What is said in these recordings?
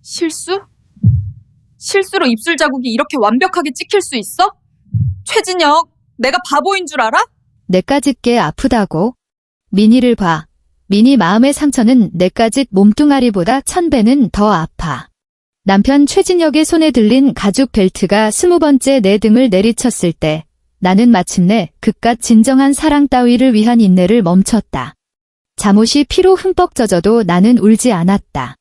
실수? 실수로 입술 자국이 이렇게 완벽하게 찍힐 수 있어? 최진혁, 내가 바보인 줄 알아? 내까짓 게 아프다고? 민희를 봐. 민희 마음의 상처는 내까짓 몸뚱아리보다 1000배는 더 아파. 남편 최진혁의 손에 들린 가죽 벨트가 20번째 내 등을 내리쳤을 때 나는 마침내 그깟 진정한 사랑 따위를 위한 인내를 멈췄다. 잠옷이 피로 흠뻑 젖어도 나는 울지 않았다.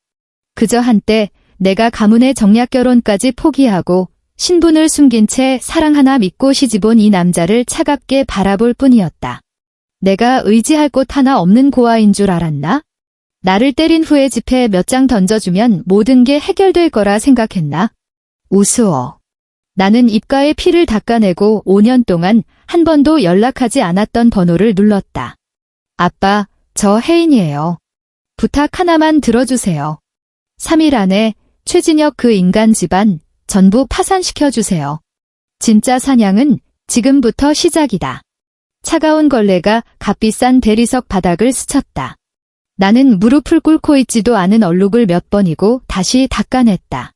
그저 한때 내가 가문의 정략 결혼까지 포기하고 신분을 숨긴 채 사랑 하나 믿고 시집온 이 남자를 차갑게 바라볼 뿐이었다. 내가 의지할 곳 하나 없는 고아인 줄 알았나? 나를 때린 후에 지폐 몇 장 던져주면 모든 게 해결될 거라 생각했나? 우스워. 나는 입가에 피를 닦아내고 5년 동안 한 번도 연락하지 않았던 번호를 눌렀다. 아빠, 저 혜인이에요. 부탁 하나만 들어주세요. 3일 안에 최진혁 그 인간 집안 전부 파산시켜주세요. 진짜 사냥은 지금부터 시작이다. 차가운 걸레가 값비싼 대리석 바닥을 스쳤다. 나는 무릎을 꿇고 있지도 않은 얼룩을 몇 번이고 다시 닦아냈다.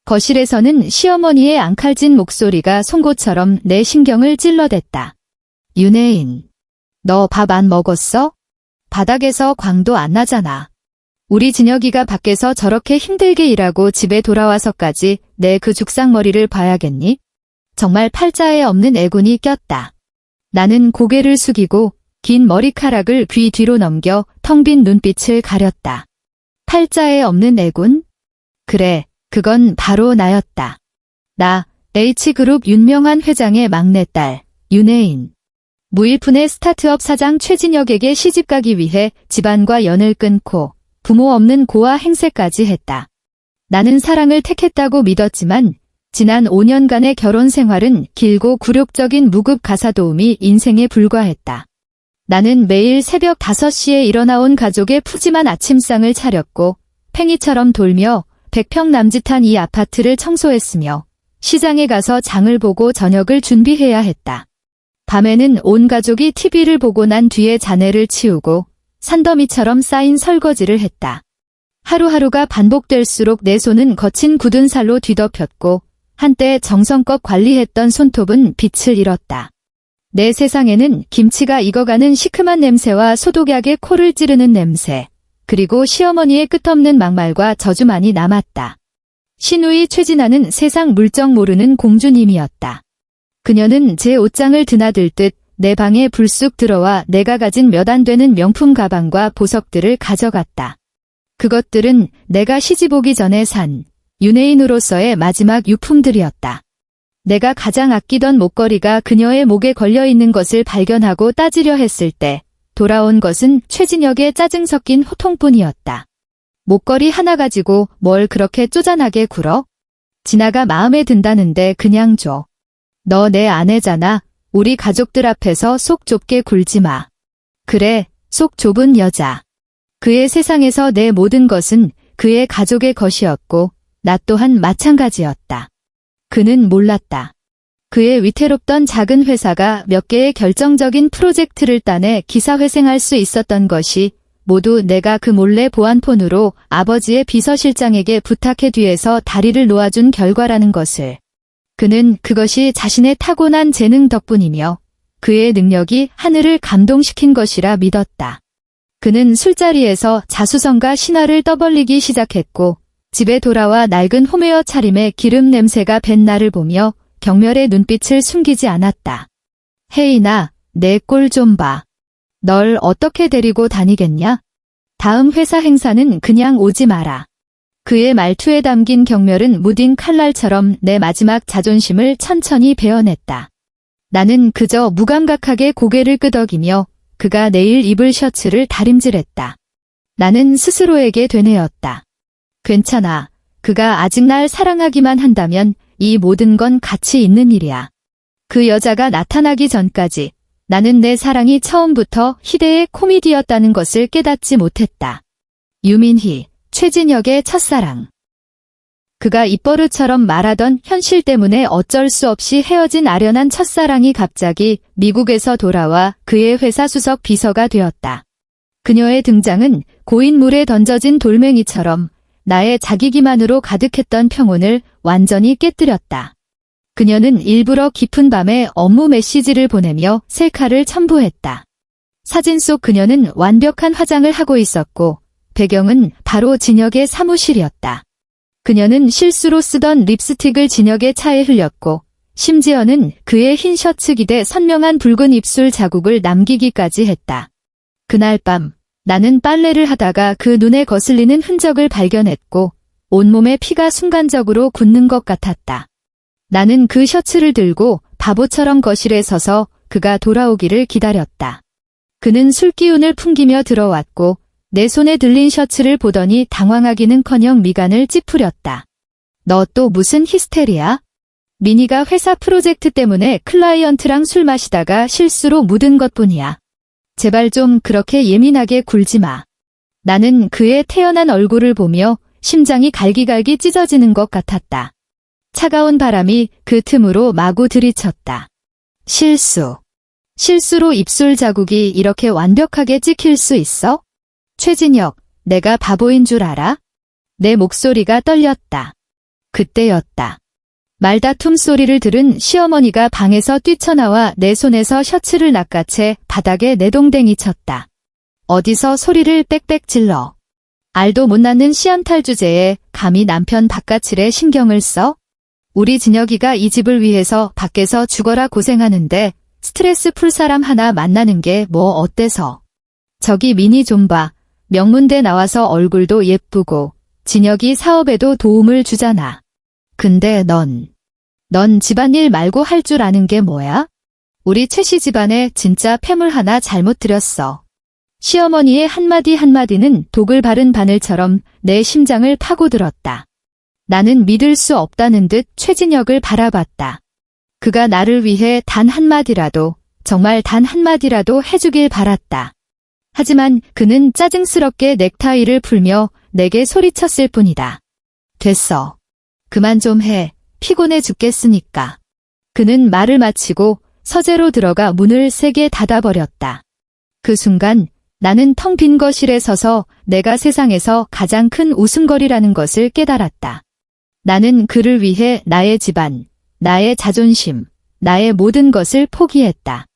거실에서는 시어머니의 앙칼진 목소리가 송곳처럼 내 신경을 찔러댔다. 윤혜인, 너 밥 안 먹었어? 바닥에서 광도 안 나잖아. 우리 진혁이가 밖에서 저렇게 힘들게 일하고 집에 돌아와서까지 내 그 죽상머리를 봐야겠니? 정말 팔자에 없는 애군이 꼈다. 나는 고개를 숙이고 긴 머리카락을 귀 뒤로 넘겨 텅 빈 눈빛을 가렸다. 팔자에 없는 애군? 그래, 그건 바로 나였다. 나, H그룹 윤명한 회장의 막내딸, 윤혜인. 무일푼의 스타트업 사장 최진혁에게 시집가기 위해 집안과 연을 끊고 부모 없는 고아 행세까지 했다. 나는 사랑을 택했다고 믿었지만 지난 5년간의 결혼 생활은 길고 굴욕적인 무급 가사도우미 인생에 불과했다. 나는 매일 새벽 5시에 일어나온 가족의 푸짐한 아침상을 차렸고 팽이처럼 돌며 100평 남짓한 이 아파트를 청소했으며 시장에 가서 장을 보고 저녁을 준비해야 했다. 밤에는 온 가족이 TV를 보고 난 뒤에 자네를 치우고 산더미처럼 쌓인 설거지를 했다. 하루하루가 반복될수록 내 손은 거친 굳은 살로 뒤덮였고 한때 정성껏 관리했던 손톱은 빛을 잃었다. 내 세상에는 김치가 익어가는 시큼한 냄새와 소독약에 코를 찌르는 냄새, 그리고 시어머니의 끝없는 막말과 저주만이 남았다. 시누이 최진아는 세상 물정 모르는 공주님이었다. 그녀는 제 옷장을 드나들 듯 내 방에 불쑥 들어와 내가 가진 몇 안 되는 명품 가방과 보석들을 가져갔다. 그것들은 내가 시집 오기 전에 산 윤혜인으로서의 마지막 유품들이었다. 내가 가장 아끼던 목걸이가 그녀의 목에 걸려있는 것을 발견하고 따지려 했을 때 돌아온 것은 최진혁의 짜증 섞인 호통뿐이었다. 목걸이 하나 가지고 뭘 그렇게 쪼잔하게 굴어? 진아가 마음에 든다는데 그냥 줘. 너 내 아내잖아. 우리 가족들 앞에서 속 좁게 굴지 마. 그래, 속 좁은 여자. 그의 세상에서 내 모든 것은 그의 가족의 것이었고 나 또한 마찬가지였다. 그는 몰랐다. 그의 위태롭던 작은 회사가 몇 개의 결정적인 프로젝트를 따내 기사회생할 수 있었던 것이 모두 내가 그 몰래 보안폰으로 아버지의 비서실장에게 부탁해 뒤에서 다리를 놓아준 결과라는 것을. 그는 그것이 자신의 타고난 재능 덕분이며 그의 능력이 하늘을 감동시킨 것이라 믿었다. 그는 술자리에서 자수성가 신화를 떠벌리기 시작했고 집에 돌아와 낡은 홈웨어 차림에 기름 냄새가 밴 나를 보며 경멸의 눈빛을 숨기지 않았다. 혜인아, 내 꼴 좀 봐. 널 어떻게 데리고 다니겠냐? 다음 회사 행사는 그냥 오지 마라. 그의 말투에 담긴 경멸은 무딘 칼날처럼 내 마지막 자존심을 천천히 베어냈다. 나는 그저 무감각하게 고개를 끄덕이며 그가 내일 입을 셔츠를 다림질했다. 나는 스스로에게 되뇌었다. 괜찮아. 그가 아직 날 사랑하기만 한다면 이 모든 건 가치 있는 일이야. 그 여자가 나타나기 전까지 나는 내 사랑이 처음부터 희대의 코미디였다는 것을 깨닫지 못했다. 유민희, 최진혁의 첫사랑. 그가 입버릇처럼 말하던 현실 때문에 어쩔 수 없이 헤어진 아련한 첫사랑이 갑자기 미국에서 돌아와 그의 회사 수석 비서가 되었다. 그녀의 등장은 고인물에 던져진 돌멩이처럼 나의 자기 기만으로 가득했던 평온을 완전히 깨뜨렸다. 그녀는 일부러 깊은 밤에 업무 메시지를 보내며 셀카를 첨부했다. 사진 속 그녀는 완벽한 화장을 하고 있었고 배경은 바로 진혁의 사무실이었다. 그녀는 실수로 쓰던 립스틱을 진혁의 차에 흘렸고 심지어는 그의 흰 셔츠 기대 선명한 붉은 입술 자국을 남기기까지 했다. 그날 밤 나는 빨래를 하다가 그 눈에 거슬리는 흔적을 발견했고 온몸에 피가 순간적으로 굳는 것 같았다. 나는 그 셔츠를 들고 바보처럼 거실에 서서 그가 돌아오기를 기다렸다. 그는 술기운을 풍기며 들어왔고 내 손에 들린 셔츠를 보더니 당황하기는커녕 미간을 찌푸렸다. 너 또 무슨 히스테리야? 미니가 회사 프로젝트 때문에 클라이언트랑 술 마시다가 실수로 묻은 것뿐이야. 제발 좀 그렇게 예민하게 굴지 마. 나는 그의 태연한 얼굴을 보며 심장이 갈기갈기 찢어지는 것 같았다. 차가운 바람이 그 틈으로 마구 들이쳤다. 실수로 입술 자국이 이렇게 완벽하게 찍힐 수 있어? 최진혁, 내가 바보인 줄 알아? 내 목소리가 떨렸다. 그때였다. 말다툼 소리를 들은 시어머니가 방에서 뛰쳐나와 내 손에서 셔츠를 낚아채 바닥에 내동댕이 쳤다. 어디서 소리를 빽빽 질러. 알도 못 낳는 시한탈 주제에 감히 남편 바깥일에 신경을 써? 우리 진혁이가 이 집을 위해서 밖에서 죽어라 고생하는데 스트레스 풀 사람 하나 만나는 게 뭐 어때서. 저기 미니 좀 봐. 명문대 나와서 얼굴도 예쁘고 진혁이 사업에도 도움을 주잖아. 근데 넌 집안일 말고 할 줄 아는 게 뭐야? 우리 최씨 집안에 진짜 폐물 하나 잘못 들였어. 시어머니의 한마디 한마디는 독을 바른 바늘처럼 내 심장을 파고들었다. 나는 믿을 수 없다는 듯 최진혁을 바라봤다. 그가 나를 위해 단 한마디라도, 정말 단 한마디라도 해주길 바랐다. 하지만 그는 짜증스럽게 넥타이를 풀며 내게 소리쳤을 뿐이다. 됐어. 그만 좀 해. 피곤해 죽겠으니까. 그는 말을 마치고 서재로 들어가 문을 세게 닫아버렸다. 그 순간 나는 텅 빈 거실에 서서 내가 세상에서 가장 큰 웃음거리라는 것을 깨달았다. 나는 그를 위해 나의 집안, 나의 자존심, 나의 모든 것을 포기했다.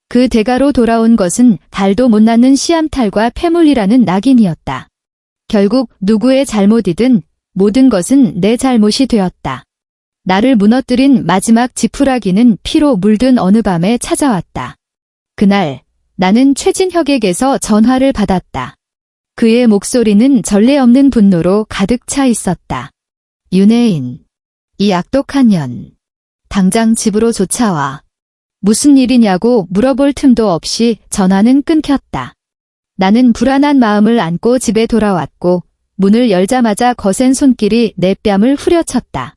그 대가로 돌아온 것은 달도 못 낳는 씨암탈과 폐물이라는 낙인이었다. 결국 누구의 잘못이든 모든 것은 내 잘못이 되었다. 나를 무너뜨린 마지막 지푸라기는 피로 물든 어느 밤에 찾아왔다. 그날 나는 최진혁에게서 전화를 받았다. 그의 목소리는 전례 없는 분노로 가득 차 있었다. 윤혜인, 이 악독한 년. 당장 집으로 쫓아와. 무슨 일이냐고 물어볼 틈도 없이 전화는 끊겼다. 나는 불안한 마음을 안고 집에 돌아왔고 문을 열자마자 거센 손길이 내 뺨을 후려쳤다.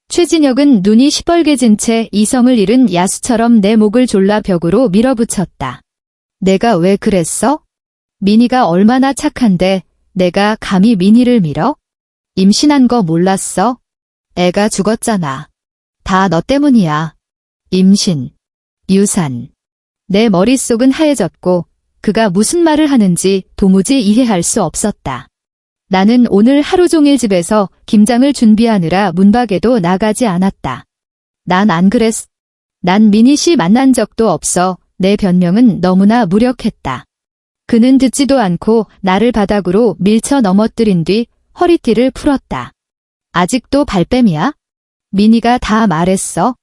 최진혁은 눈이 시뻘개진 채 이성을 잃은 야수처럼 내 목을 졸라 벽으로 밀어붙였다. 내가 왜 그랬어? 미니가 얼마나 착한데 내가 감히 미니를 밀어? 임신한 거 몰랐어? 애가 죽었잖아. 다 너 때문이야. 임신, 유산. 내 머릿속은 하얘졌고 그가 무슨 말을 하는지 도무지 이해할 수 없었다. 나는 오늘 하루 종일 집에서 김장을 준비하느라 문밖에도 나가지 않았다. 난 안 그랬어. 난 미니 씨 만난 적도 없어. 내 변명은 너무나 무력했다. 그는 듣지도 않고 나를 바닥으로 밀쳐 넘어뜨린 뒤 허리띠를 풀었다. 아직도 발뺌이야? 미니가 다 말했어.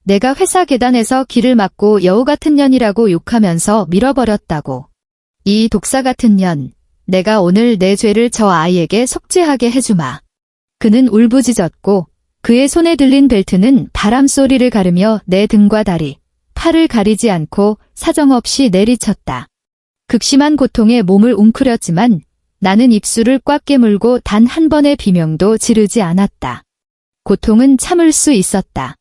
내가 회사 계단에서 길을 막고 여우 같은 년이라고 욕하면서 밀어버렸다고. 이 독사 같은 년, 내가 오늘 내 죄를 저 아이에게 속죄하게 해주마. 그는 울부짖었고 그의 손에 들린 벨트는 바람 소리를 가르며 내 등과 다리, 팔을 가리지 않고 사정없이 내리쳤다. 극심한 고통에 몸을 웅크렸지만 나는 입술을 꽉 깨물고 단 한 번의 비명도 지르지 않았다. 고통은 참을 수 있었다.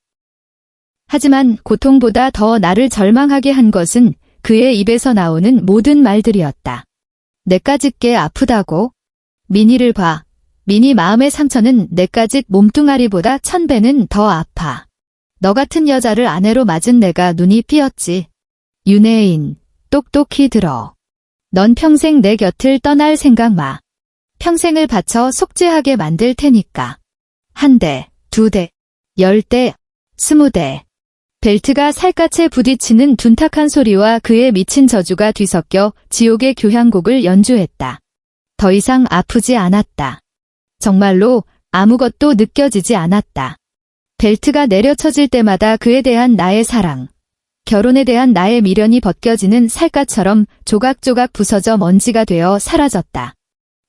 하지만 고통보다 더 나를 절망하게 한 것은 그의 입에서 나오는 모든 말들이었다. 내까짓게 아프다고? 미니를 봐. 미니 마음의 상처는 내까짓 몸뚱아리보다 1000배는 더 아파. 너 같은 여자를 아내로 맞은 내가 눈이 삐었지. 윤혜인, 똑똑히 들어. 넌 평생 내 곁을 떠날 생각 마. 평생을 바쳐 속죄하게 만들 테니까. 1대, 2대, 10대, 20대. 벨트가 살갗에 부딪히는 둔탁한 소리와 그의 미친 저주가 뒤섞여 지옥의 교향곡을 연주했다. 더 이상 아프지 않았다. 정말로 아무것도 느껴지지 않았다. 벨트가 내려쳐질 때마다 그에 대한 나의 사랑, 결혼에 대한 나의 미련이 벗겨지는 살갗처럼 조각조각 부서져 먼지가 되어 사라졌다.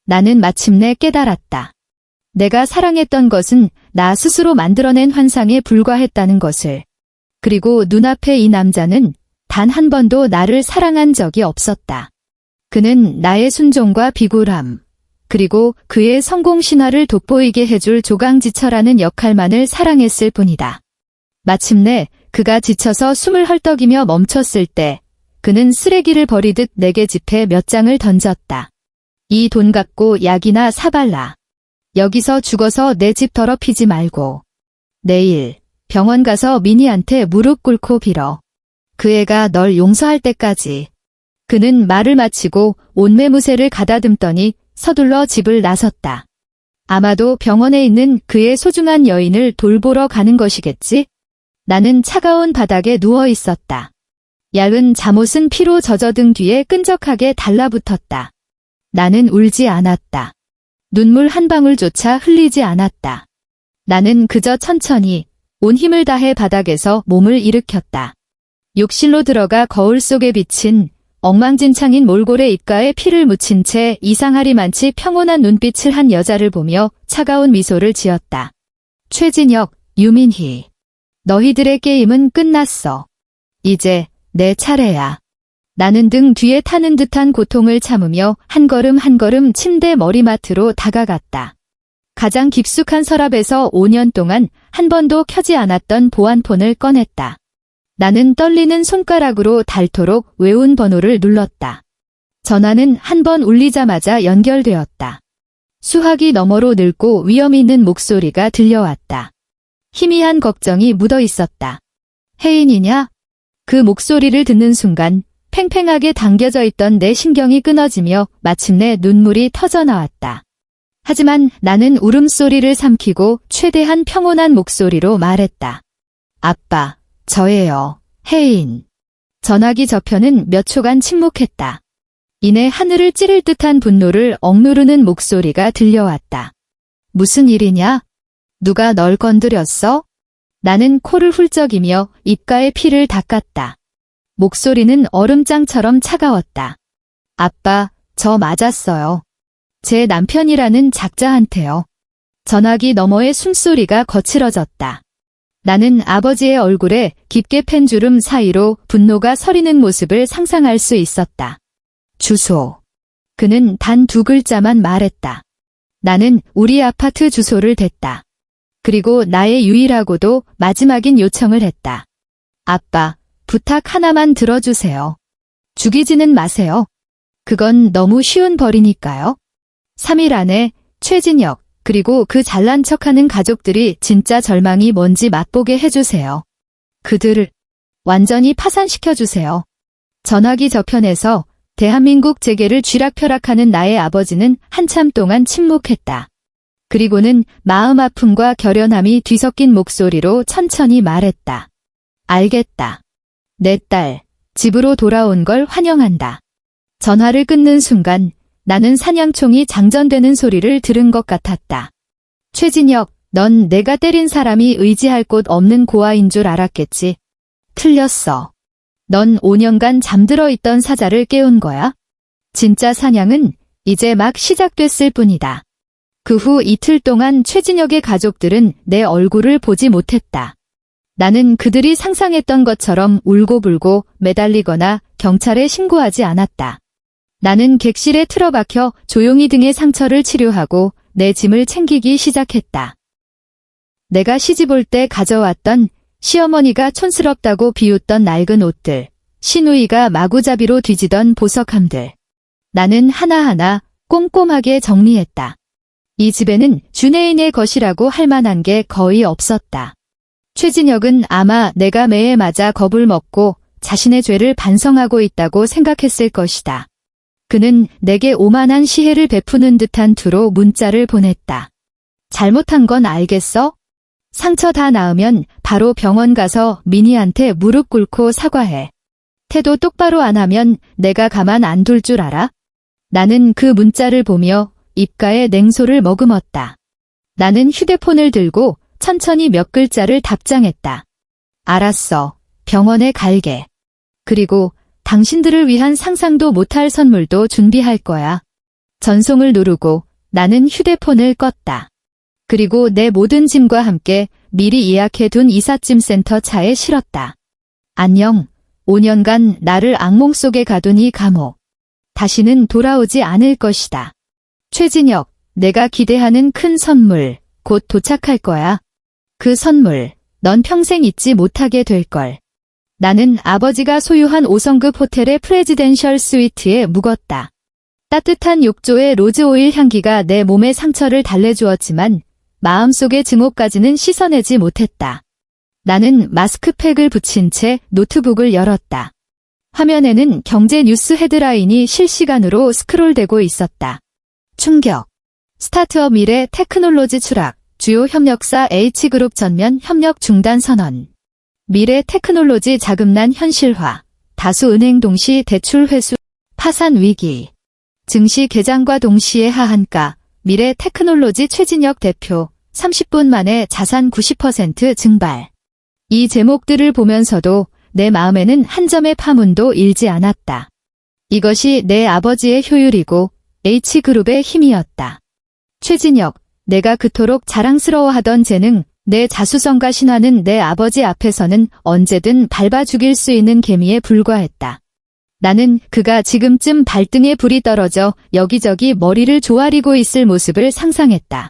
나는 마침내 깨달았다. 내가 사랑했던 것은 나 스스로 만들어낸 환상에 불과했다는 것을. 그리고 눈앞에 이 남자는 단 한 번도 나를 사랑한 적이 없었다. 그는 나의 순종과 비굴함, 그리고 그의 성공 신화를 돋보이게 해줄 조강지처라는 역할만을 사랑했을 뿐이다. 마침내 그가 지쳐서 숨을 헐떡이며 멈췄을 때 그는 쓰레기를 버리듯 내게 지폐 몇 장을 던졌다. 이 돈 갖고 약이나 사발라. 여기서 죽어서 내 집 더럽히지 말고. 내일 병원 가서 미니한테 무릎 꿇고 빌어. 그 애가 널 용서할 때까지. 그는 말을 마치고 온매무새를 가다듬더니 서둘러 집을 나섰다. 아마도 병원에 있는 그의 소중한 여인을 돌보러 가는 것이겠지? 나는 차가운 바닥에 누워 있었다. 얇은 잠옷은 피로 젖어든 뒤에 끈적하게 달라붙었다. 나는 울지 않았다. 눈물 한 방울조차 흘리지 않았다. 나는 그저 천천히 온 힘을 다해 바닥에서 몸을 일으켰다. 욕실로 들어가 거울 속에 비친 엉망진창인 몰골의 입가에 피를 묻힌 채 이상하리만치 평온한 눈빛을 한 여자를 보며 차가운 미소를 지었다. 최진혁, 유민희. 너희들의 게임은 끝났어. 이제 내 차례야. 나는 등 뒤에 타는 듯한 고통을 참으며 한 걸음 한 걸음 침대 머리맡으로 다가갔다. 가장 깊숙한 서랍에서 5년 동안 한 번도 켜지 않았던 보안폰을 꺼냈다. 나는 떨리는 손가락으로 닳도록 외운 번호를 눌렀다. 전화는 한 번 울리자마자 연결되었다. 수화기 너머로 늙고 위험 있는 목소리가 들려왔다. 희미한 걱정이 묻어 있었다. 혜인이냐? 그 목소리를 듣는 순간 팽팽하게 당겨져 있던 내 신경이 끊어지며 마침내 눈물이 터져나왔다. 하지만 나는 울음소리를 삼키고 최대한 평온한 목소리로 말했다. 아빠, 저예요, 혜인. 전화기 저편은 몇 초간 침묵했다. 이내 하늘을 찌를 듯한 분노를 억누르는 목소리가 들려왔다. 무슨 일이냐? 누가 널 건드렸어? 나는 코를 훌쩍이며 입가에 피를 닦았다. 목소리는 얼음장처럼 차가웠다. 아빠, 저 맞았어요. 제 남편이라는 작자한테요. 전화기 너머의 숨소리가 거칠어졌다. 나는 아버지의 얼굴에 깊게 팬 주름 사이로 분노가 서리는 모습을 상상할 수 있었다. 주소. 그는 단 2글자만 말했다. 나는 우리 아파트 주소를 댔다. 그리고 나의 유일하고도 마지막인 요청을 했다. 아빠, 부탁 하나만 들어주세요. 죽이지는 마세요. 그건 너무 쉬운 벌이니까요. 3일 안에 최진혁, 그리고 그 잘난 척하는 가족들이 진짜 절망이 뭔지 맛보게 해주세요. 그들을 완전히 파산시켜주세요. 전화기 저편에서 대한민국 재계를 쥐락펴락하는 나의 아버지는 한참 동안 침묵했다. 그리고는 마음 아픔과 결연함이 뒤섞인 목소리로 천천히 말했다. 알겠다. 내 딸, 집으로 돌아온 걸 환영한다. 전화를 끊는 순간 나는 사냥총이 장전되는 소리를 들은 것 같았다. 최진혁, 넌 내가 때린 사람이 의지할 곳 없는 고아인 줄 알았겠지. 틀렸어. 넌 5년간 잠들어 있던 사자를 깨운 거야. 진짜 사냥은 이제 막 시작됐을 뿐이다. 그 후 이틀 동안 최진혁의 가족들은 내 얼굴을 보지 못했다. 나는 그들이 상상했던 것처럼 울고불고 매달리거나 경찰에 신고하지 않았다. 나는 객실에 틀어박혀 조용히 등의 상처를 치료하고 내 짐을 챙기기 시작했다. 내가 시집올 때 가져왔던 시어머니가 촌스럽다고 비웃던 낡은 옷들, 시누이가 마구잡이로 뒤지던 보석함들. 나는 하나하나 꼼꼼하게 정리했다. 이 집에는 준혜인의 것이라고 할 만한 게 거의 없었다. 최진혁은 아마 내가 매에 맞아 겁을 먹고 자신의 죄를 반성하고 있다고 생각했을 것이다. 그는 내게 오만한 시혜를 베푸는 듯한 투로 문자를 보냈다. 잘못한 건 알겠어? 상처 다 나으면 바로 병원 가서 민희한테 무릎 꿇고 사과해. 태도 똑바로 안 하면 내가 가만 안 둘 줄 알아? 나는 그 문자를 보며 입가에 냉소를 머금었다. 나는 휴대폰을 들고 천천히 몇 글자를 답장했다. 알았어. 병원에 갈게. 그리고 당신들을 위한 상상도 못할 선물도 준비할 거야. 전송을 누르고 나는 휴대폰을 껐다. 그리고 내 모든 짐과 함께 미리 예약해둔 이삿짐 센터 차에 실었다. 안녕. 5년간 나를 악몽 속에 가둔 이 감옥. 다시는 돌아오지 않을 것이다. 최진혁, 내가 기대하는 큰 선물, 곧 도착할 거야. 그 선물, 넌 평생 잊지 못하게 될걸. 나는 아버지가 소유한 5성급 호텔의 프레지덴셜 스위트에 묵었다. 따뜻한 욕조의 로즈오일 향기가 내 몸의 상처를 달래주었지만 마음속의 증오까지는 씻어내지 못했다. 나는 마스크팩을 붙인 채 노트북을 열었다. 화면에는 경제 뉴스 헤드라인이 실시간으로 스크롤되고 있었다. 충격. 스타트업 미래 테크놀로지 추락. 주요 협력사 H그룹 전면 협력 중단 선언. 미래 테크놀로지 자금난 현실화. 다수 은행 동시 대출 회수. 파산 위기. 증시 개장과 동시에 하한가. 미래 테크놀로지 최진혁 대표. 30분 만에 자산 90% 증발. 이 제목들을 보면서도 내 마음에는 한 점의 파문도 일지 않았다. 이것이 내 아버지의 효율이고 H그룹의 힘이었다. 최진혁, 내가 그토록 자랑스러워하던 재능, 내 자수성가 신화는 내 아버지 앞에서는 언제든 밟아 죽일 수 있는 개미에 불과했다. 나는 그가 지금쯤 발등에 불이 떨어져 여기저기 머리를 조아리고 있을 모습을 상상했다.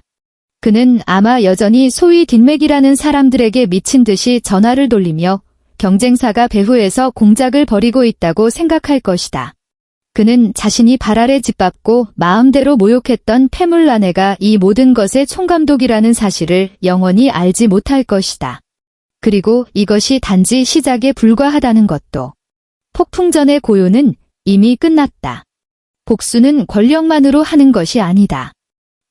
그는 아마 여전히 소위 딘맥이라는 사람들에게 미친 듯이 전화를 돌리며 경쟁사가 배후에서 공작을 벌이고 있다고 생각할 것이다. 그는 자신이 발 아래 짓밟고 마음대로 모욕했던 폐물 아내가 이 모든 것의 총감독이라는 사실을 영원히 알지 못할 것이다. 그리고 이것이 단지 시작에 불과하다는 것도. 폭풍전의 고요는 이미 끝났다. 복수는 권력만으로 하는 것이 아니다.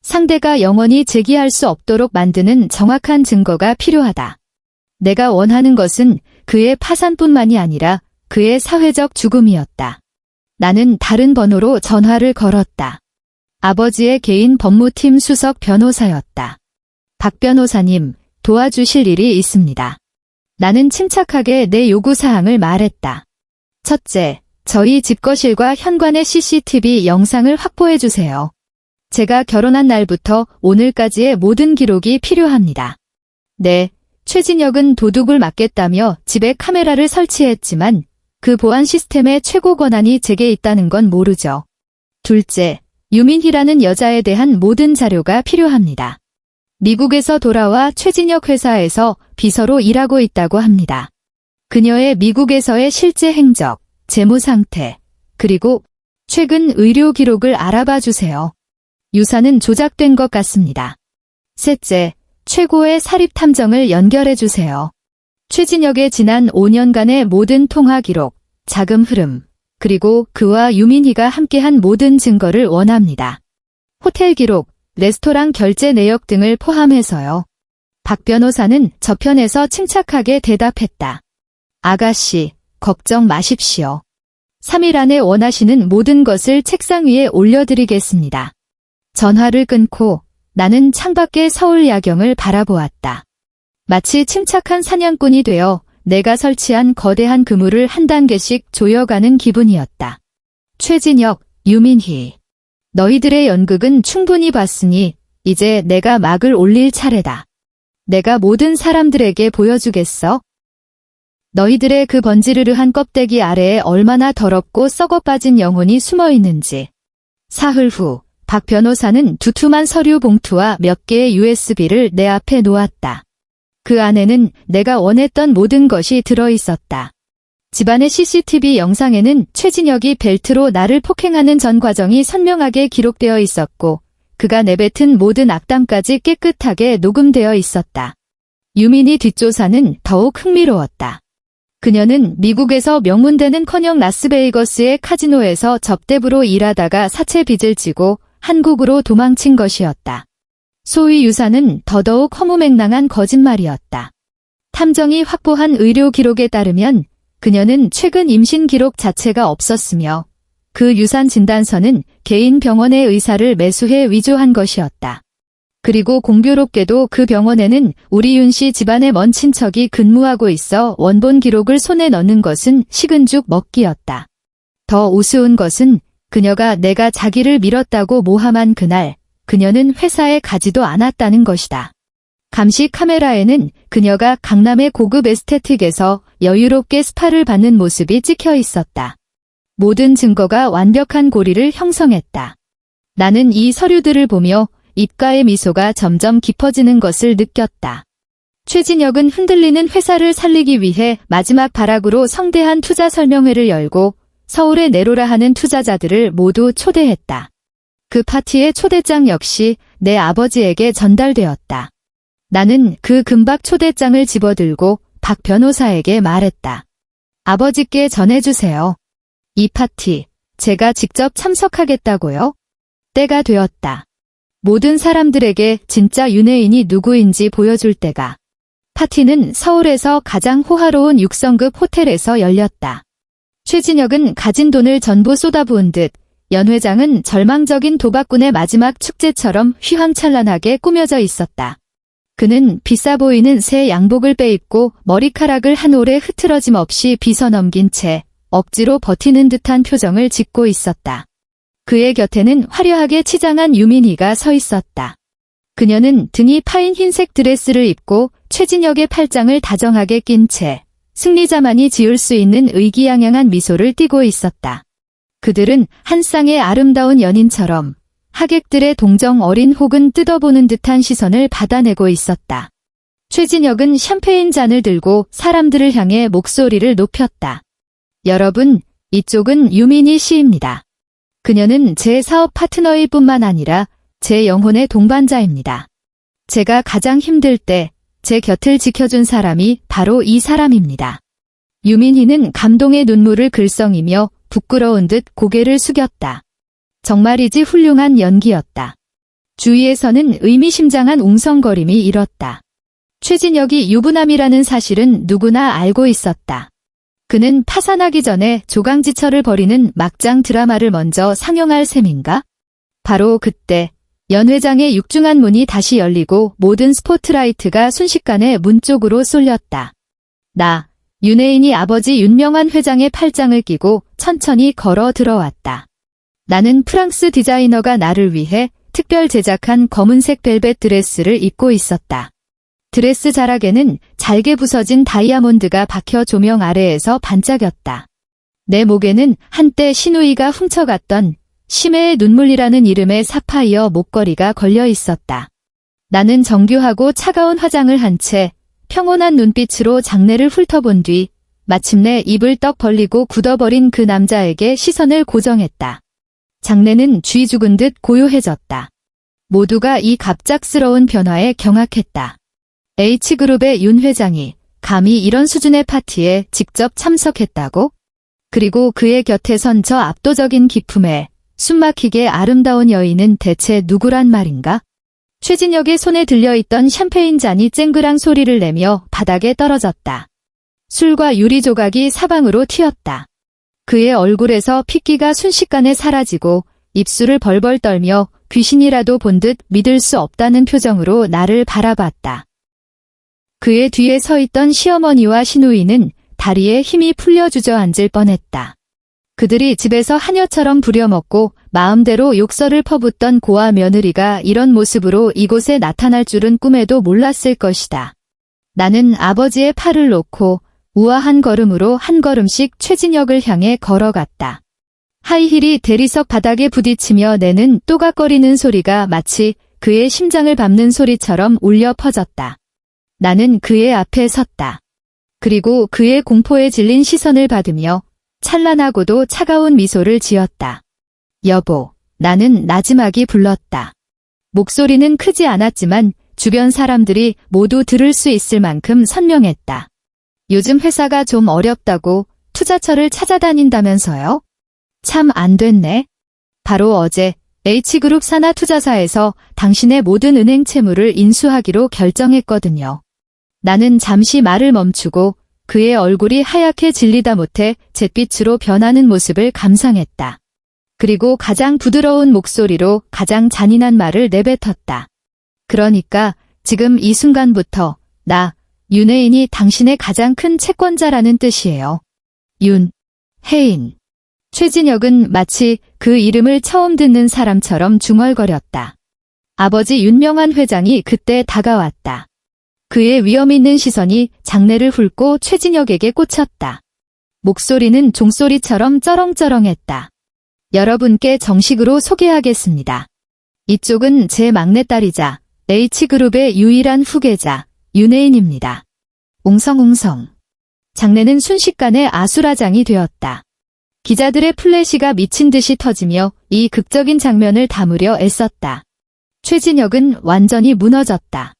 상대가 영원히 제기할 수 없도록 만드는 정확한 증거가 필요하다. 내가 원하는 것은 그의 파산뿐만이 아니라 그의 사회적 죽음이었다. 나는 다른 번호로 전화를 걸었다. 아버지의 개인 법무팀 수석 변호사였다. 박 변호사님, 도와주실 일이 있습니다. 나는 침착하게 내 요구사항을 말했다. 첫째, 저희 집거실과 현관의 CCTV 영상을 확보해주세요. 제가 결혼한 날부터 오늘까지의 모든 기록이 필요합니다. 네, 최진혁은 도둑을 막겠다며 집에 카메라를 설치했지만 그 보안 시스템의 최고 권한이 제게 있다는 건 모르죠. 둘째, 유민희라는 여자에 대한 모든 자료가 필요합니다. 미국에서 돌아와 최진혁 회사에서 비서로 일하고 있다고 합니다. 그녀의 미국에서의 실제 행적, 재무 상태, 그리고 최근 의료 기록을 알아봐 주세요. 유사는 조작된 것 같습니다. 셋째, 최고의 사립 탐정을 연결해 주세요. 최진혁의 지난 5년간의 모든 통화 기록, 자금 흐름, 그리고 그와 유민희가 함께한 모든 증거를 원합니다. 호텔 기록, 레스토랑 결제 내역 등을 포함해서요. 박 변호사는 저편에서 침착하게 대답했다. 아가씨, 걱정 마십시오. 3일 안에 원하시는 모든 것을 책상 위에 올려드리겠습니다. 전화를 끊고 나는 창밖의 서울 야경을 바라보았다. 마치 침착한 사냥꾼이 되어 내가 설치한 거대한 그물을 한 단계씩 조여가는 기분이었다. 최진혁, 유민희. 너희들의 연극은 충분히 봤으니 이제 내가 막을 올릴 차례다. 내가 모든 사람들에게 보여주겠어. 너희들의 그 번지르르한 껍데기 아래에 얼마나 더럽고 썩어빠진 영혼이 숨어 있는지. 사흘 후 박 변호사는 두툼한 서류 봉투와 몇 개의 USB를 내 앞에 놓았다. 그 안에는 내가 원했던 모든 것이 들어있었다. 집안의 CCTV 영상에는 최진혁이 벨트로 나를 폭행하는 전 과정이 선명하게 기록되어 있었고 그가 내뱉은 모든 악담까지 깨끗하게 녹음되어 있었다. 유민희 뒷조사는 더욱 흥미로웠다. 그녀는 미국에서 명문대는커녕 라스베이거스의 카지노에서 접대부로 일하다가 사채 빚을 지고 한국으로 도망친 것이었다. 소위 유사는 더더욱 허무맹랑한 거짓말이었다. 탐정이 확보한 의료 기록에 따르면 그녀는 최근 임신 기록 자체가 없었으며 그 유산 진단서는 개인 병원의 의사를 매수해 위조한 것이었다. 그리고 공교롭게도 그 병원에는 우리 윤 씨 집안의 먼 친척이 근무하고 있어 원본 기록을 손에 넣는 것은 식은 죽 먹기였다. 더 우스운 것은 그녀가 내가 자기를 밀었다고 모함한 그날 그녀는 회사에 가지도 않았다는 것이다. 감시 카메라에는 그녀가 강남의 고급 에스테틱에서 여유롭게 스파를 받는 모습이 찍혀 있었다. 모든 증거가 완벽한 고리를 형성했다. 나는 이 서류들을 보며 입가의 미소가 점점 깊어지는 것을 느꼈다. 최진혁은 흔들리는 회사를 살리기 위해 마지막 발악으로 성대한 투자 설명회를 열고 서울에 내로라 하는 투자자들을 모두 초대했다. 그 파티의 초대장 역시 내 아버지에게 전달되었다. 나는 그 금박 초대장을 집어들고 박 변호사에게 말했다. 아버지께 전해주세요. 이 파티, 제가 직접 참석하겠다고요? 때가 되었다. 모든 사람들에게 진짜 윤혜인이 누구인지 보여줄 때가. 파티는 서울에서 가장 호화로운 6성급 호텔에서 열렸다. 최진혁은 가진 돈을 전부 쏟아부은 듯 연 회장은 절망적인 도박꾼의 마지막 축제처럼 휘황찬란하게 꾸며져 있었다. 그는 비싸 보이는 새 양복을 빼입고 머리카락을 한 올에 흐트러짐 없이 빗어넘긴 채 억지로 버티는 듯한 표정을 짓고 있었다. 그의 곁에는 화려하게 치장한 유민희가 서 있었다. 그녀는 등이 파인 흰색 드레스를 입고 최진혁의 팔짱을 다정하게 낀 채 승리자만이 지을 수 있는 의기양양한 미소를 띠고 있었다. 그들은 한 쌍의 아름다운 연인처럼 하객들의 동정 어린 혹은 뜯어보는 듯한 시선을 받아내고 있었다. 최진혁은 샴페인 잔을 들고 사람들을 향해 목소리를 높였다. 여러분, 이쪽은 유민희 씨입니다. 그녀는 제 사업 파트너일 뿐만 아니라 제 영혼의 동반자입니다. 제가 가장 힘들 때 제 곁을 지켜준 사람이 바로 이 사람입니다. 유민희는 감동의 눈물을 글썽이며 부끄러운 듯 고개를 숙였다. 정말이지 훌륭한 연기였다. 주위에서는 의미심장한 웅성거림이 일었다. 최진혁이 유부남이라는 사실은 누구나 알고 있었다. 그는 파산하기 전에 조강지처를 벌이는 막장 드라마를 먼저 상영할 셈인가? 바로 그때 연 회장의 육중한 문이 다시 열리고 모든 스포트라이트가 순식간에 문 쪽으로 쏠렸다. 나, 윤혜인이 아버지 윤명환 회장의 팔짱을 끼고 천천히 걸어 들어왔다. 나는 프랑스 디자이너가 나를 위해 특별 제작한 검은색 벨벳 드레스를 입고 있었다. 드레스 자락에는 잘게 부서진 다이아몬드가 박혀 조명 아래에서 반짝였다. 내 목에는 한때 신우이가 훔쳐갔던 심해의 눈물이라는 이름의 사파이어 목걸이가 걸려 있었다. 나는 정교하고 차가운 화장을 한 채 평온한 눈빛으로 장내를 훑어본 뒤 마침내 입을 떡 벌리고 굳어버린 그 남자에게 시선을 고정했다. 장내는 쥐 죽은 듯 고요해졌다. 모두가 이 갑작스러운 변화에 경악했다. H그룹의 윤 회장이 감히 이런 수준의 파티에 직접 참석했다고? 그리고 그의 곁에 선 저 압도적인 기품에 숨막히게 아름다운 여인은 대체 누구란 말인가? 최진혁의 손에 들려있던 샴페인 잔이 쨍그랑 소리를 내며 바닥에 떨어졌다. 술과 유리 조각이 사방으로 튀었다. 그의 얼굴에서 핏기가 순식간에 사라지고 입술을 벌벌 떨며 귀신이라도 본 듯 믿을 수 없다는 표정으로 나를 바라봤다. 그의 뒤에 서 있던 시어머니와 시누이는 다리에 힘이 풀려 주저앉을 뻔했다. 그들이 집에서 하녀처럼 부려먹고 마음대로 욕설을 퍼붓던 고아 며느리가 이런 모습으로 이곳에 나타날 줄은 꿈에도 몰랐을 것이다. 나는 아버지의 팔을 놓고 우아한 걸음으로 한 걸음씩 최진혁을 향해 걸어갔다. 하이힐이 대리석 바닥에 부딪히며 내는 또각거리는 소리가 마치 그의 심장을 밟는 소리처럼 울려 퍼졌다. 나는 그의 앞에 섰다. 그리고 그의 공포에 질린 시선을 받으며 찬란하고도 차가운 미소를 지었다. 여보, 나는 나지막이 불렀다. 목소리는 크지 않았지만 주변 사람들이 모두 들을 수 있을 만큼 선명했다. 요즘 회사가 좀 어렵다고 투자처를 찾아다닌다면서요? 참 안 됐네. 바로 어제 H그룹 산하투자사에서 당신의 모든 은행 채무를 인수하기로 결정했거든요. 나는 잠시 말을 멈추고 그의 얼굴이 하얗게 질리다 못해 잿빛으로 변하는 모습을 감상했다. 그리고 가장 부드러운 목소리로 가장 잔인한 말을 내뱉었다. 그러니까 지금 이 순간부터 나, 윤혜인이 당신의 가장 큰 채권자라는 뜻이에요. 윤혜인. 최진혁은 마치 그 이름을 처음 듣는 사람처럼 중얼거렸다. 아버지 윤명환 회장이 그때 다가왔다. 그의 위험 있는 시선이 장내를 훑고 최진혁에게 꽂혔다. 목소리는 종소리처럼 쩌렁쩌렁했다. 여러분께 정식으로 소개하겠습니다. 이쪽은 제 막내딸이자 H그룹의 유일한 후계자 윤혜인입니다. 웅성웅성. 장내는 순식간에 아수라장이 되었다. 기자들의 플래시가 미친 듯이 터지며 이 극적인 장면을 담으려 애썼다. 최진혁은 완전히 무너졌다.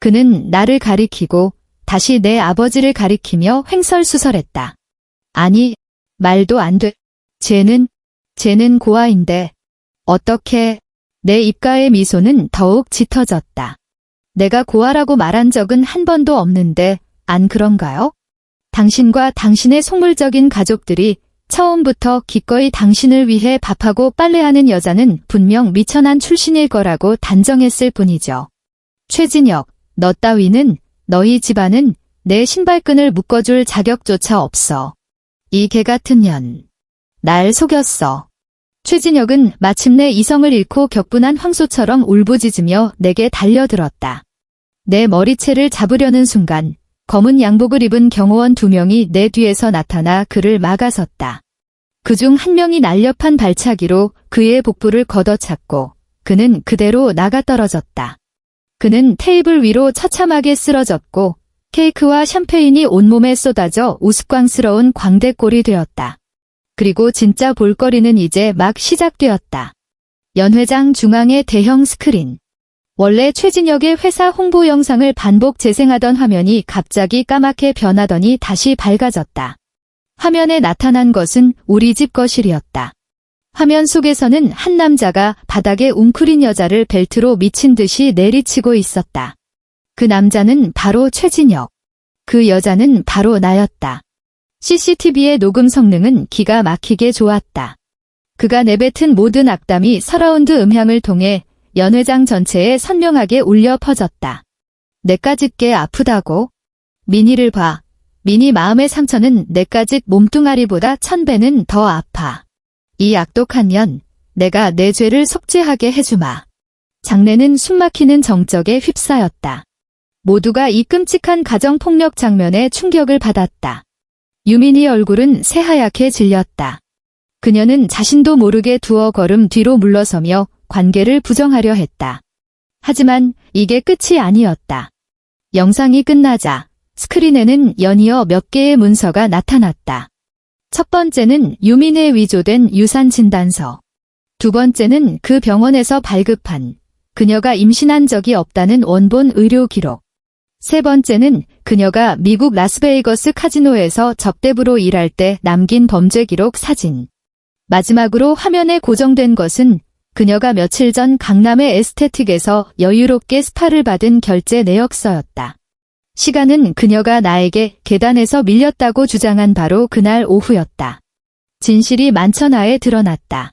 그는 나를 가리키고 다시 내 아버지를 가리키며 횡설수설했다. 아니, 말도 안 돼. 쟤는 고아인데. 어떻게? 내 입가의 미소는 더욱 짙어졌다. 내가 고아라고 말한 적은 한 번도 없는데, 안 그런가요? 당신과 당신의 속물적인 가족들이 처음부터 기꺼이 당신을 위해 밥하고 빨래하는 여자는 분명 미천한 출신일 거라고 단정했을 뿐이죠. 최진혁, 너 따위는, 너희 집안은 내 신발끈을 묶어줄 자격조차 없어. 이 개같은 년. 날 속였어. 최진혁은 마침내 이성을 잃고 격분한 황소처럼 울부짖으며 내게 달려들었다. 내 머리채를 잡으려는 순간 검은 양복을 입은 경호원 2명이 내 뒤에서 나타나 그를 막아섰다. 그중 한 명이 날렵한 발차기로 그의 복부를 걷어찼고 그는 그대로 나가떨어졌다. 그는 테이블 위로 처참하게 쓰러졌고 케이크와 샴페인이 온몸에 쏟아져 우스꽝스러운 광대꼴이 되었다. 그리고 진짜 볼거리는 이제 막 시작되었다. 연회장 중앙의 대형 스크린. 원래 최진혁의 회사 홍보 영상을 반복 재생하던 화면이 갑자기 까맣게 변하더니 다시 밝아졌다. 화면에 나타난 것은 우리 집 거실이었다. 화면 속에서는 한 남자가 바닥에 웅크린 여자를 벨트로 미친 듯이 내리치고 있었다. 그 남자는 바로 최진혁. 그 여자는 바로 나였다. CCTV의 녹음 성능은 기가 막히게 좋았다. 그가 내뱉은 모든 악담이 서라운드 음향을 통해 연회장 전체에 선명하게 울려 퍼졌다. 내까짓 아프다고? 미니를 봐. 미니 마음의 상처는 내까짓 몸뚱아리보다 1000배는 더 아파. 이 악독한 년, 내가 내 죄를 속죄하게 해주마. 장내는 숨막히는 정적에 휩싸였다. 모두가 이 끔찍한 가정폭력 장면에 충격을 받았다. 유민이 얼굴은 새하얗게 질렸다. 그녀는 자신도 모르게 두어 걸음 뒤로 물러서며 관계를 부정하려 했다. 하지만 이게 끝이 아니었다. 영상이 끝나자 스크린에는 연이어 몇 개의 문서가 나타났다. 첫 번째는 유민에 위조된 유산 진단서. 두 번째는 그 병원에서 발급한 그녀가 임신한 적이 없다는 원본 의료 기록. 세 번째는 그녀가 미국 라스베이거스 카지노에서 접대부로 일할 때 남긴 범죄 기록 사진. 마지막으로 화면에 고정된 것은 그녀가 며칠 전 강남의 에스테틱에서 여유롭게 스파를 받은 결제 내역서였다. 시간은 그녀가 나에게 계단에서 밀렸다고 주장한 바로 그날 오후였다. 진실이 만천하에 드러났다.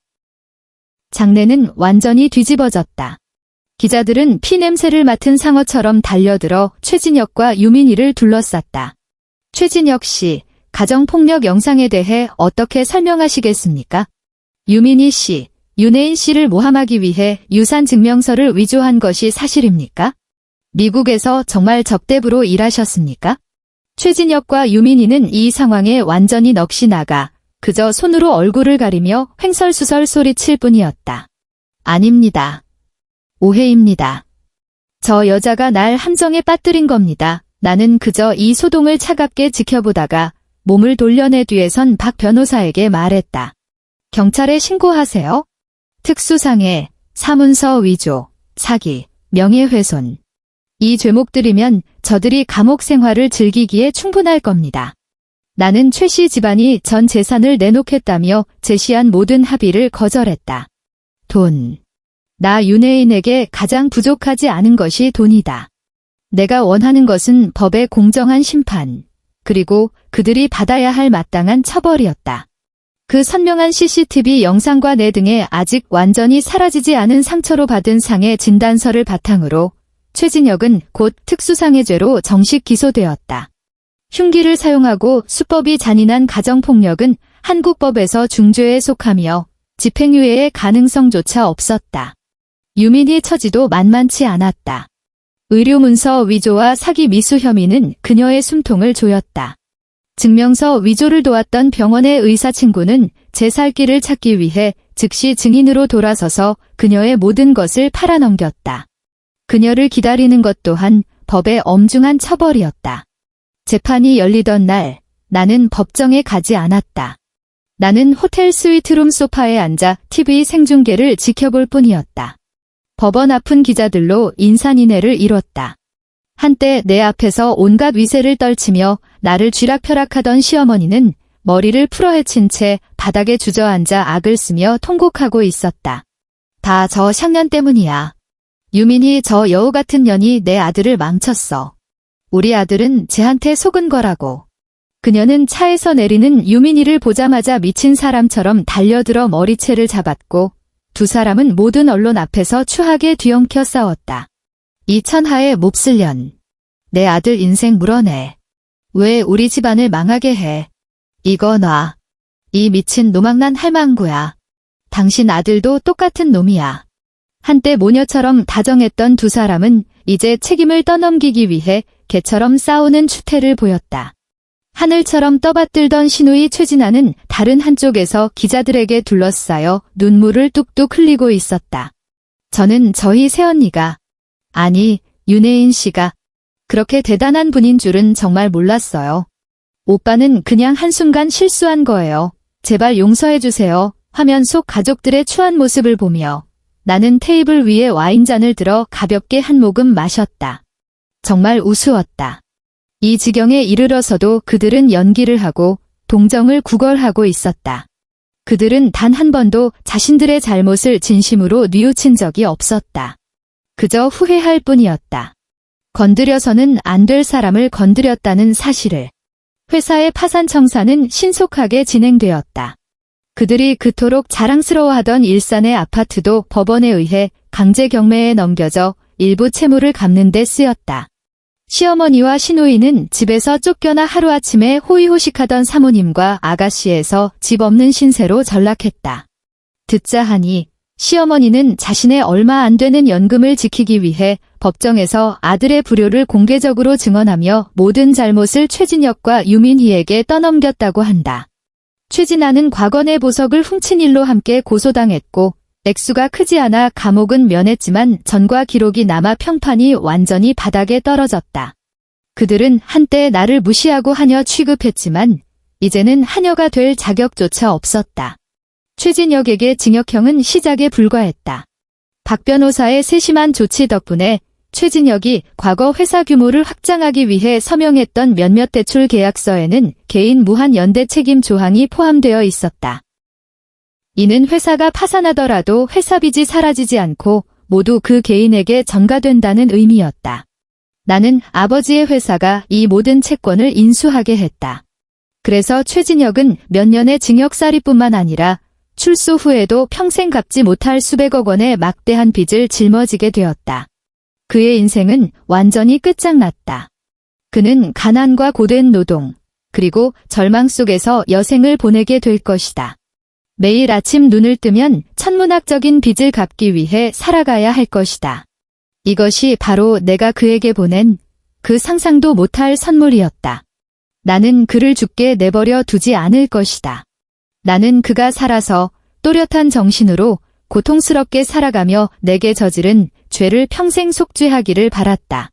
장내는 완전히 뒤집어졌다. 기자들은 피 냄새를 맡은 상어처럼 달려들어 최진혁과 유민이를 둘러쌌다. 최진혁 씨, 가정폭력 영상에 대해 어떻게 설명하시겠습니까? 유민이 씨, 윤혜인 씨를 모함하기 위해 유산 증명서를 위조한 것이 사실입니까? 미국에서 정말 접대부로 일하셨습니까? 최진혁과 유민이는 이 상황에 완전히 넋이 나가 그저 손으로 얼굴을 가리며 횡설수설 소리칠 뿐이었다. 아닙니다. 오해입니다. 저 여자가 날 함정에 빠뜨린 겁니다. 나는 그저 이 소동을 차갑게 지켜보다가 몸을 돌려내 뒤에선 박 변호사에게 말했다. 경찰에 신고하세요. 특수상해, 사문서 위조, 사기, 명예훼손. 이 죄목들이면 저들이 감옥 생활을 즐기기에 충분할 겁니다. 나는 최 씨 집안이 전 재산을 내놓겠다며 제시한 모든 합의를 거절했다. 돈. 나 윤혜인에게 가장 부족하지 않은 것이 돈이다. 내가 원하는 것은 법의 공정한 심판, 그리고 그들이 받아야 할 마땅한 처벌이었다. 그 선명한 CCTV 영상과 내 등에 아직 완전히 사라지지 않은 상처로 받은 상해 진단서를 바탕으로 최진혁은 곧 특수상해죄로 정식 기소되었다. 흉기를 사용하고 수법이 잔인한 가정폭력은 한국법에서 중죄에 속하며 집행유예의 가능성조차 없었다. 유민희 처지도 만만치 않았다. 의료문서 위조와 사기 미수 혐의는 그녀의 숨통을 조였다. 증명서 위조를 도왔던 병원의 의사 친구는 제 살 길을 찾기 위해 즉시 증인으로 돌아서서 그녀의 모든 것을 팔아넘겼다. 그녀를 기다리는 것 또한 법의 엄중한 처벌이었다. 재판이 열리던 날, 나는 법정에 가지 않았다. 나는 호텔 스위트룸 소파에 앉아 TV 생중계를 지켜볼 뿐이었다. 법원 앞은 기자들로 인산인해를 이뤘다. 한때 내 앞에서 온갖 위세를 떨치며 나를 쥐락펴락하던 시어머니는 머리를 풀어헤친 채 바닥에 주저앉아 악을 쓰며 통곡하고 있었다. 다 저 샹년 때문이야. 유민이 저 여우 같은 년이 내 아들을 망쳤어. 우리 아들은 쟤한테 속은 거라고. 그녀는 차에서 내리는 유민이를 보자마자 미친 사람처럼 달려들어 머리채를 잡았고 두 사람은 모든 언론 앞에서 추하게 뒤엉켜 싸웠다. 이 천하의 몹쓸 년. 내 아들 인생 물어내. 왜 우리 집안을 망하게 해. 이거 놔. 이 미친 노망난 할망구야. 당신 아들도 똑같은 놈이야. 한때 모녀처럼 다정했던 두 사람은 이제 책임을 떠넘기기 위해 개처럼 싸우는 추태를 보였다. 하늘처럼 떠받들던 신우이 최진아는 다른 한쪽에서 기자들에게 둘러싸여 눈물을 뚝뚝 흘리고 있었다. 저는 저희 새언니가, 아니, 윤혜인 씨가 그렇게 대단한 분인 줄은 정말 몰랐어요. 오빠는 그냥 한순간 실수한 거예요. 제발 용서해주세요. 화면 속 가족들의 추한 모습을 보며 나는 테이블 위에 와인잔을 들어 가볍게 한 모금 마셨다. 정말 우스웠다. 이 지경에 이르러서도 그들은 연기를 하고 동정을 구걸하고 있었다. 그들은 단 한 번도 자신들의 잘못을 진심으로 뉘우친 적이 없었다. 그저 후회할 뿐이었다. 건드려서는 안 될 사람을 건드렸다는 사실을. 회사의 파산 청사는 신속하게 진행되었다. 그들이 그토록 자랑스러워하던 일산의 아파트도 법원에 의해 강제 경매에 넘겨져 일부 채무를 갚는 데 쓰였다. 시어머니와 시누이는 집에서 쫓겨나 하루아침에 호의호식하던 사모님과 아가씨에서 집 없는 신세로 전락했다. 듣자 하니 시어머니는 자신의 얼마 안 되는 연금을 지키기 위해 법정에서 아들의 불효를 공개적으로 증언하며 모든 잘못을 최진혁과 유민희에게 떠넘겼다고 한다. 최진아는 과거 내 보석을 훔친 일로 함께 고소당했고 액수가 크지 않아 감옥은 면했지만 전과 기록이 남아 평판이 완전히 바닥에 떨어졌다. 그들은 한때 나를 무시하고 하녀 취급했지만 이제는 하녀가 될 자격조차 없었다. 최진혁에게 징역형은 시작에 불과했다. 박 변호사의 세심한 조치 덕분에 최진혁이 과거 회사 규모를 확장하기 위해 서명했던 몇몇 대출 계약서에는 개인 무한 연대 책임 조항이 포함되어 있었다. 이는 회사가 파산하더라도 회사 빚이 사라지지 않고 모두 그 개인에게 전가된다는 의미였다. 나는 아버지의 회사가 이 모든 채권을 인수하게 했다. 그래서 최진혁은 몇 년의 징역살이뿐만 아니라 출소 후에도 평생 갚지 못할 수백억 원의 막대한 빚을 짊어지게 되었다. 그의 인생은 완전히 끝장났다. 그는 가난과 고된 노동, 그리고 절망 속에서 여생을 보내게 될 것이다. 매일 아침 눈을 뜨면 천문학적인 빚을 갚기 위해 살아가야 할 것이다. 이것이 바로 내가 그에게 보낸 그 상상도 못할 선물이었다. 나는 그를 죽게 내버려 두지 않을 것이다. 나는 그가 살아서 또렷한 정신으로 고통스럽게 살아가며 내게 저지른 죄를 평생 속죄하기를 바랐다.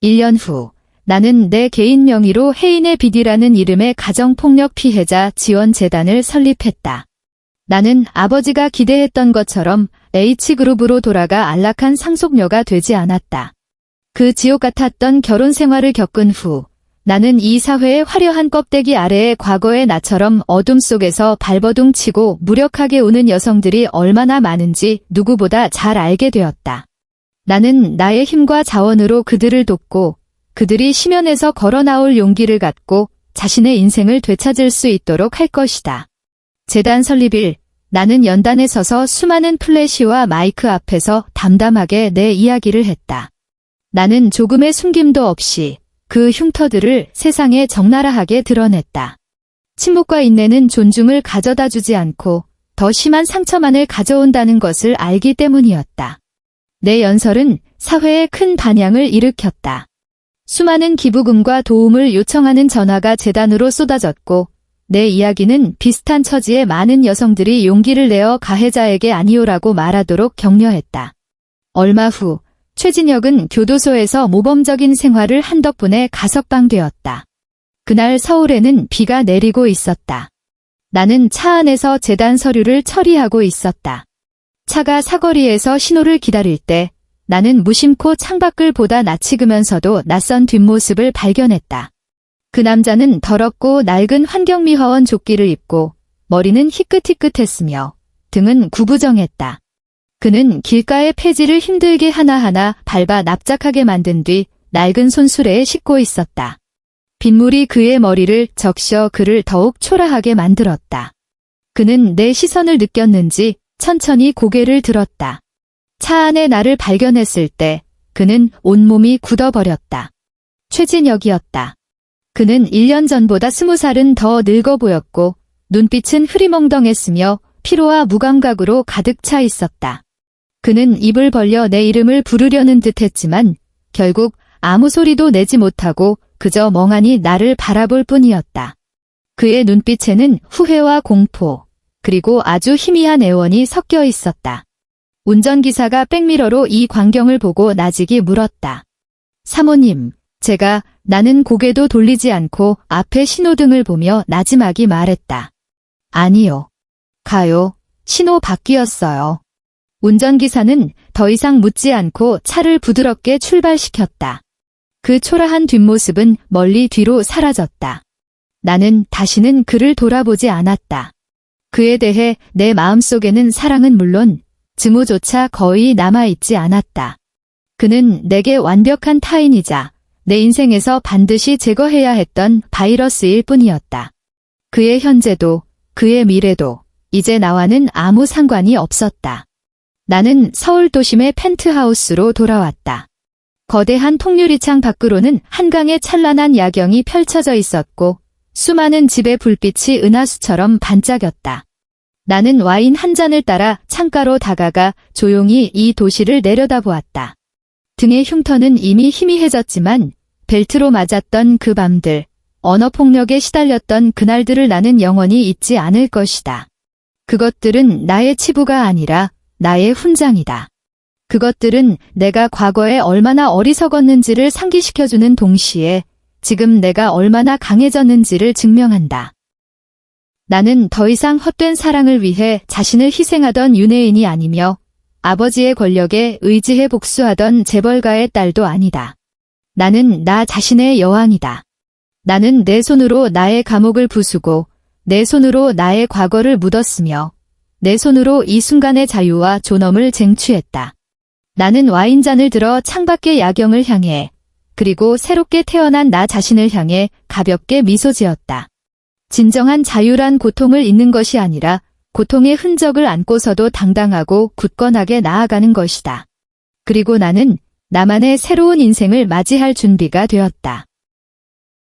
1년 후 나는 내 개인 명의로 혜인의 빚이라는 이름의 가정폭력 피해자 지원재단을 설립했다. 나는 아버지가 기대했던 것처럼 H그룹으로 돌아가 안락한 상속녀가 되지 않았다. 그 지옥 같았던 결혼 생활을 겪은 후 나는 이 사회의 화려한 껍데기 아래의 과거의 나처럼 어둠 속에서 발버둥 치고 무력하게 우는 여성들이 얼마나 많은지 누구보다 잘 알게 되었다. 나는 나의 힘과 자원으로 그들을 돕고 그들이 심연에서 걸어 나올 용기를 갖고 자신의 인생을 되찾을 수 있도록 할 것이다. 재단 설립일, 나는 연단에 서서 수많은 플래시와 마이크 앞에서 담담하게 내 이야기를 했다. 나는 조금의 숨김도 없이 그 흉터들을 세상에 적나라하게 드러냈다. 침묵과 인내는 존중을 가져다 주지 않고 더 심한 상처만을 가져온다는 것을 알기 때문이었다. 내 연설은 사회에 큰 반향을 일으켰다. 수많은 기부금과 도움을 요청하는 전화가 재단으로 쏟아졌고 내 이야기는 비슷한 처지의 많은 여성들이 용기를 내어 가해자에게 아니오라고 말하도록 격려했다. 얼마 후 최진혁은 교도소에서 모범적인 생활을 한 덕분에 가석방되었다. 그날 서울에는 비가 내리고 있었다. 나는 차 안에서 재단 서류를 처리하고 있었다. 차가 사거리에서 신호를 기다릴 때 나는 무심코 창밖을 보다 나치으면서도 낯선 뒷모습을 발견했다. 그 남자는 더럽고 낡은 환경미화원 조끼를 입고 머리는 희끗희끗했으며 등은 구부정했다. 그는 길가의 폐지를 힘들게 하나하나 밟아 납작하게 만든 뒤 낡은 손수레에 싣고 있었다. 빗물이 그의 머리를 적셔 그를 더욱 초라하게 만들었다. 그는 내 시선을 느꼈는지 천천히 고개를 들었다. 차 안에 나를 발견했을 때 그는 온몸이 굳어버렸다. 최진혁이었다. 그는 1년 전보다 20살은 더 늙어 보였고 눈빛은 흐리멍덩했으며 피로와 무감각으로 가득 차 있었다. 그는 입을 벌려 내 이름을 부르려는 듯 했지만 결국 아무 소리도 내지 못하고 그저 멍하니 나를 바라볼 뿐이었다. 그의 눈빛에는 후회와 공포, 그리고 아주 희미한 애원이 섞여 있었다. 운전기사가 백미러로 이 광경을 보고 나직이 물었다. 사모님, 나는 고개도 돌리지 않고 앞에 신호등을 보며 나지막이 말했다. 아니요. 가요. 신호 바뀌었어요. 운전기사는 더 이상 묻지 않고 차를 부드럽게 출발시켰다. 그 초라한 뒷모습은 멀리 뒤로 사라졌다. 나는 다시는 그를 돌아보지 않았다. 그에 대해 내 마음속에는 사랑은 물론 증오조차 거의 남아있지 않았다. 그는 내게 완벽한 타인이자 내 인생에서 반드시 제거해야 했던 바이러스일 뿐이었다. 그의 현재도 그의 미래도 이제 나와는 아무 상관이 없었다. 나는 서울 도심의 펜트하우스로 돌아왔다. 거대한 통유리창 밖으로는 한강의 찬란한 야경이 펼쳐져 있었고 수많은 집의 불빛이 은하수처럼 반짝였다. 나는 와인 한 잔을 따라 창가로 다가가 조용히 이 도시를 내려다보았다. 등의 흉터는 이미 희미해졌지만 벨트로 맞았던 그 밤들, 언어폭력에 시달렸던 그날들을 나는 영원히 잊지 않을 것이다. 그것들은 나의 치부가 아니라 나의 훈장이다. 그것들은 내가 과거에 얼마나 어리석었는지를 상기시켜주는 동시에 지금 내가 얼마나 강해졌는지를 증명한다. 나는 더 이상 헛된 사랑을 위해 자신을 희생하던 윤혜인이 아니며 아버지의 권력에 의지해 복수하던 재벌가의 딸도 아니다. 나는 나 자신의 여왕이다. 나는 내 손으로 나의 감옥을 부수고 내 손으로 나의 과거를 묻었으며 내 손으로 이 순간의 자유와 존엄을 쟁취했다. 나는 와인잔을 들어 창밖의 야경을 향해 그리고 새롭게 태어난 나 자신을 향해 가볍게 미소 지었다. 진정한 자유란 고통을 잊는 것이 아니라 고통의 흔적을 안고서도 당당하고 굳건하게 나아가는 것이다. 그리고 나는 나만의 새로운 인생을 맞이할 준비가 되었다.